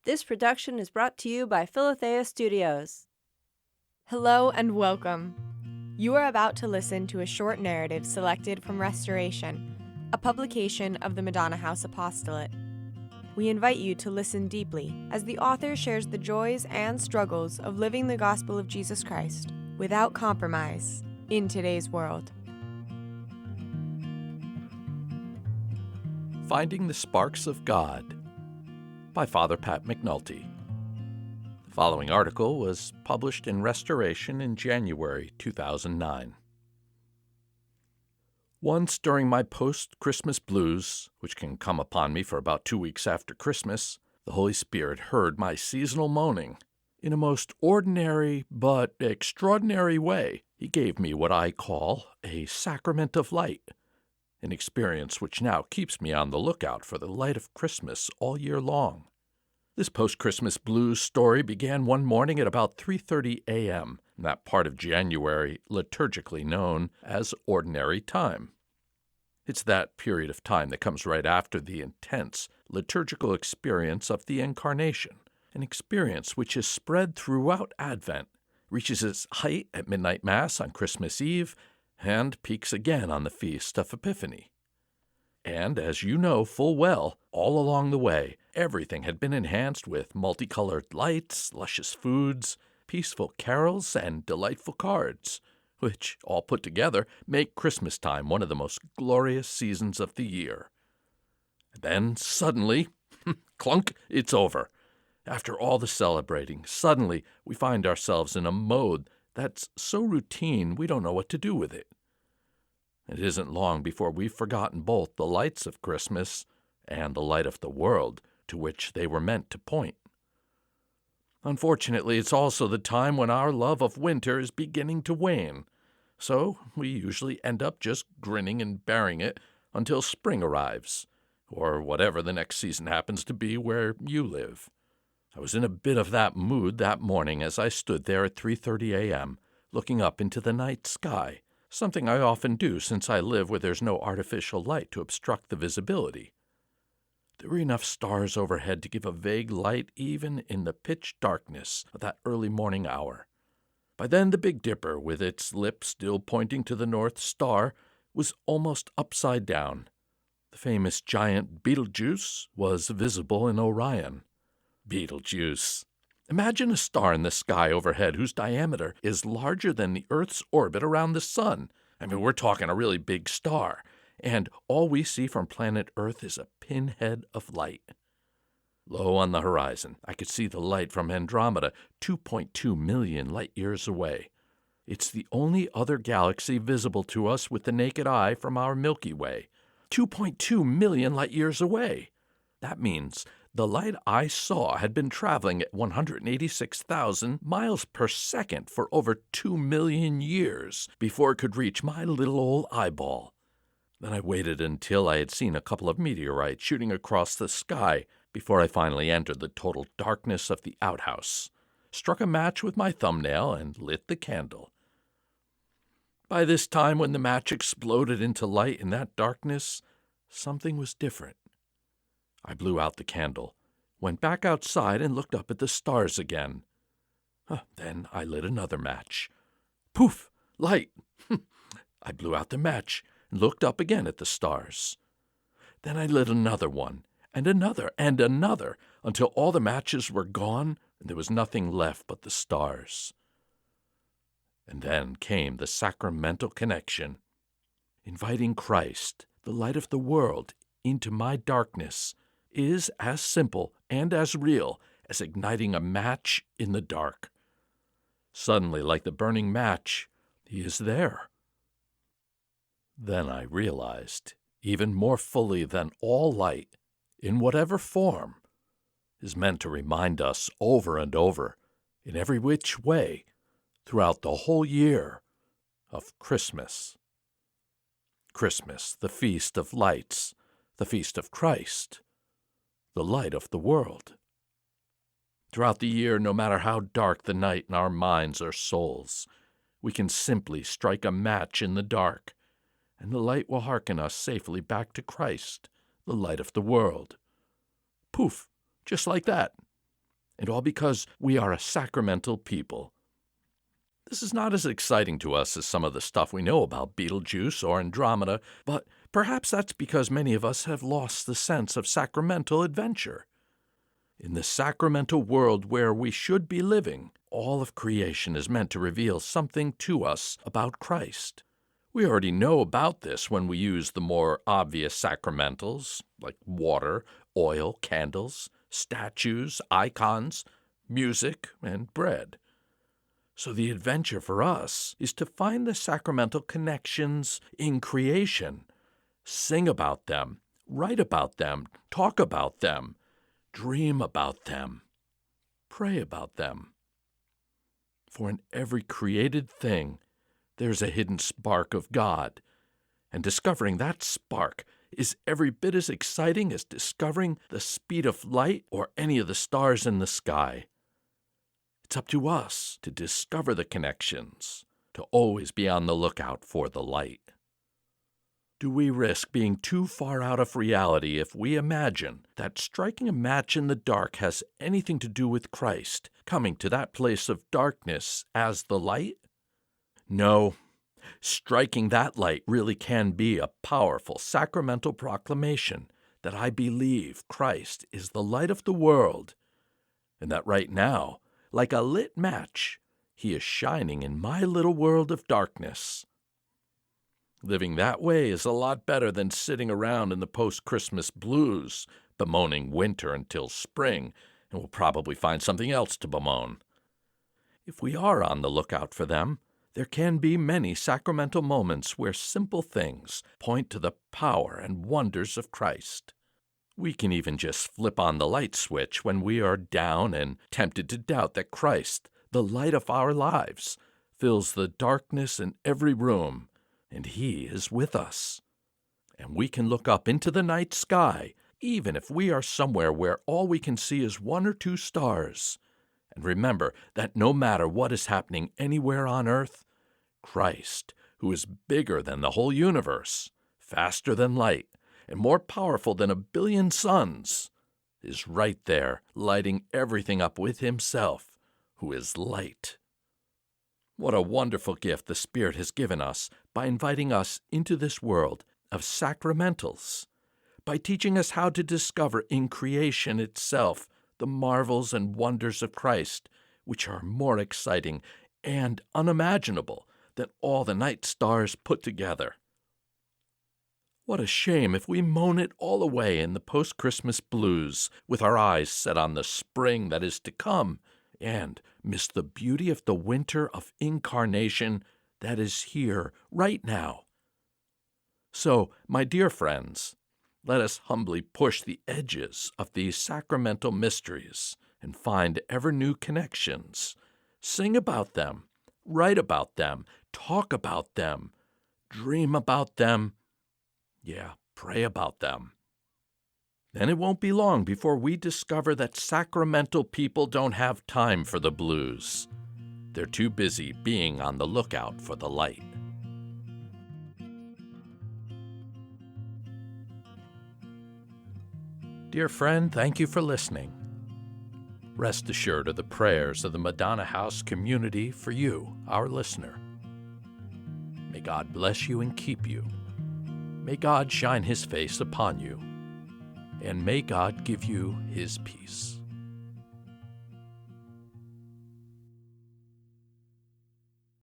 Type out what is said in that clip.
This production is brought to you by Philothea Studios. Hello and welcome. You are about to listen to a short narrative selected from Restoration, a publication of the Madonna House Apostolate. We invite you to listen deeply as the author shares the joys and struggles of living the gospel of Jesus Christ without compromise in today's world. Finding the Sparks of God by Father Pat McNulty. The following article was published in Restoration in January 2009. Once during my post-Christmas blues, which can come upon me for about 2 weeks after Christmas, the Holy Spirit heard my seasonal moaning. In a most ordinary but extraordinary way, He gave me what I call a sacrament of light, an experience which now keeps me on the lookout for the light of Christmas all year long. This post-Christmas blues story began one morning at about 3:30 a.m., in that part of January liturgically known as Ordinary Time. It's that period of time that comes right after the intense liturgical experience of the Incarnation, an experience which is spread throughout Advent, reaches its height at midnight Mass on Christmas Eve, and peaks again on the Feast of Epiphany. And, as you know full well, all along the way, everything had been enhanced with multicolored lights, luscious foods, peaceful carols, and delightful cards, which, all put together, make Christmas time one of the most glorious seasons of the year. And then, suddenly, clunk, it's over. After all the celebrating, suddenly we find ourselves in a mode that's so routine we don't know what to do with it. It isn't long before we've forgotten both the lights of Christmas and the light of the world to which they were meant to point. Unfortunately, it's also the time when our love of winter is beginning to wane, so we usually end up just grinning and bearing it until spring arrives, or whatever the next season happens to be where you live. I was in a bit of that mood that morning as I stood there at 3:30 a.m., looking up into the night sky, something I often do since I live where there's no artificial light to obstruct the visibility. There were enough stars overhead to give a vague light even in the pitch darkness of that early morning hour. By then the Big Dipper, with its lip still pointing to the North Star, was almost upside down. The famous giant Betelgeuse was visible in Orion. Betelgeuse. Imagine a star in the sky overhead whose diameter is larger than the Earth's orbit around the Sun. I mean, we're talking a really big star, and all we see from planet Earth is a pinhead of light. Low on the horizon, I could see the light from Andromeda, 2.2 million light-years away. It's the only other galaxy visible to us with the naked eye from our Milky Way, 2.2 million light-years away. That means the light I saw had been traveling at 186,000 miles per second for over 2 million years before it could reach my little old eyeball. Then I waited until I had seen a couple of meteorites shooting across the sky before I finally entered the total darkness of the outhouse, struck a match with my thumbnail, and lit the candle. By this time, when the match exploded into light in that darkness, something was different. I blew out the candle, went back outside, and looked up at the stars again. Then I lit another match. Poof! Light! I blew out the match and looked up again at the stars. Then I lit another one, and another, until all the matches were gone and there was nothing left but the stars. And then came the sacramental connection. Inviting Christ, the light of the world, into my darkness is as simple and as real as igniting a match in the dark. Suddenly, like the burning match, He is there. Then I realized, even more fully than all light, in whatever form, is meant to remind us over and over, in every which way, throughout the whole year, of Christmas. Christmas, the feast of lights, the feast of Christ, the light of the world. Throughout the year, no matter how dark the night in our minds or souls, we can simply strike a match in the dark, and the light will hearken us safely back to Christ, the light of the world. Poof, just like that. and all because we are a sacramental people. This is not as exciting to us as some of the stuff we know about Betelgeuse or Andromeda, but perhaps that's because many of us have lost the sense of sacramental adventure. In the sacramental world where we should be living, all of creation is meant to reveal something to us about Christ. We already know about this when we use the more obvious sacramentals, like water, oil, candles, statues, icons, music, and bread. So the adventure for us is to find the sacramental connections in creation, sing about them, write about them, talk about them, dream about them, pray about them. For in every created thing, there's a hidden spark of God, and discovering that spark is every bit as exciting as discovering the speed of light or any of the stars in the sky. It's up to us to discover the connections, to always be on the lookout for the light. Do we risk being too far out of reality if we imagine that striking a match in the dark has anything to do with Christ coming to that place of darkness as the light? No, striking that light really can be a powerful sacramental proclamation that I believe Christ is the light of the world, and that right now, like a lit match, he is shining in my little world of darkness. Living that way is a lot better than sitting around in the post-Christmas blues, bemoaning winter until spring, and we'll probably find something else to bemoan. If we are on the lookout for them, there can be many sacramental moments where simple things point to the power and wonders of Christ. We can even just flip on the light switch when we are down and tempted to doubt that Christ, the light of our lives, fills the darkness in every room, and He is with us. And we can look up into the night sky, even if we are somewhere where all we can see is one or two stars, and remember that no matter what is happening anywhere on earth, Christ, who is bigger than the whole universe, faster than light, and more powerful than 1,000,000,000 suns, is right there, lighting everything up with Himself, who is light. What a wonderful gift the Spirit has given us by inviting us into this world of sacramentals, by teaching us how to discover in creation itself the marvels and wonders of Christ, which are more exciting and unimaginable than all the night stars put together. What a shame if we moan it all away in the post-Christmas blues, with our eyes set on the spring that is to come, and miss the beauty of the winter of incarnation that is here right now. So, my dear friends, let us humbly push the edges of these sacramental mysteries and find ever new connections. Sing about them, write about them, talk about them, dream about them, pray about them. Then it won't be long before we discover that sacramental people don't have time for the blues. They're too busy being on the lookout for the light. Dear friend, thank you for listening. Rest assured of the prayers of the Madonna House community for you, our listener. May God bless you and keep you. May God shine His face upon you, and may God give you His peace.